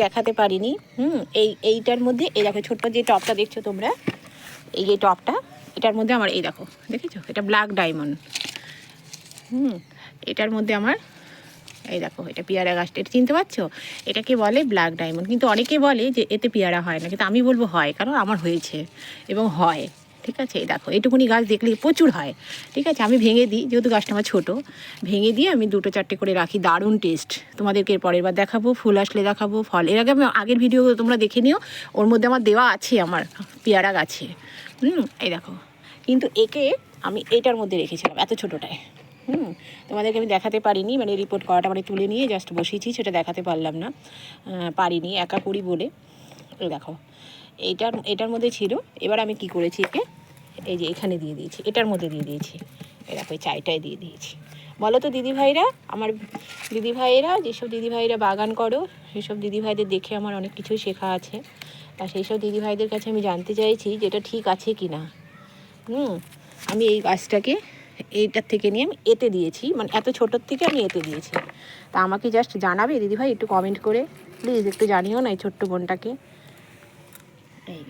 দেখাতে পারিনি। এইটার মধ্যে এই দেখো ছোট্ট যে টপটা দেখছো তোমরা, এই যে টপটা, এটার মধ্যে আমার এই দেখো দেখেছো, এটা ব্ল্যাক ডায়মন্ড। এটার মধ্যে আমার এই দেখো, এটা পেয়ারা গাছটা, এটা চিনতে পারছো? এটাকে বলে ব্ল্যাক ডায়মন্ড। কিন্তু অনেকে বলে যে এতে পেয়ারা হয় না, কিন্তু আমি বলবো হয়, কারণ আমার হয়েছে এবং হয়। ঠিক আছে, এই দেখো এইটুকুনি গাছ দেখলে প্রচুর হয়। ঠিক আছে, আমি ভেঙে দিই, যেহেতু গাছটা আমার ছোটো, ভেঙে দিয়ে আমি 2-4টে করে রাখি। দারুণ টেস্ট, তোমাদেরকে পরের বার দেখাবো, ফুল আসলে দেখাবো। ফল এর আগে আমি আগের ভিডিও তোমরা দেখে নিও, ওর মধ্যে আমার দেওয়া আছে আমার পেয়ারা গাছে। এই দেখো, কিন্তু একে আমি এইটার মধ্যে রেখেছিলাম এত ছোটোটায়। তোমাদেরকে আমি দেখাতে পারিনি, মানে রিপোর্ট করাটা মানে তুলে নিয়ে জাস্ট বসিয়েছি, সেটা দেখাতে পারলাম না, পারিনি, একা করি বলে। এই দেখো এটার মধ্যে ছিল। এবার আমি কি করেছি, একে এই যে এখানে দিয়ে দিয়েছি, এটার মধ্যে দিয়ে দিয়েছি। এই দেখো এই চাইটায় দিয়ে দিয়েছি। বলো তো দিদিভাইরা, আমার দিদিভাইয়েরা, যেসব দিদিভাইরা বাগান করো, সেসব দিদিভাইদের দেখে আমার অনেক কিছুই শেখা আছে। আর সেই সব দিদিভাইদের কাছে আমি জানতে চাইছি যে এটা ঠিক আছে কি না। আমি এই গাছটাকে এইটার থেকে নিয়ে আমি এতে দিয়েছি, মানে এত ছোটোর থেকে আমি এতে দিয়েছি। তা আমাকে জাস্ট জানাবে দিদিভাই, একটু কমেন্ট করে প্লিজ একটু জানিও না এই ছোট্ট বোনটাকে। এই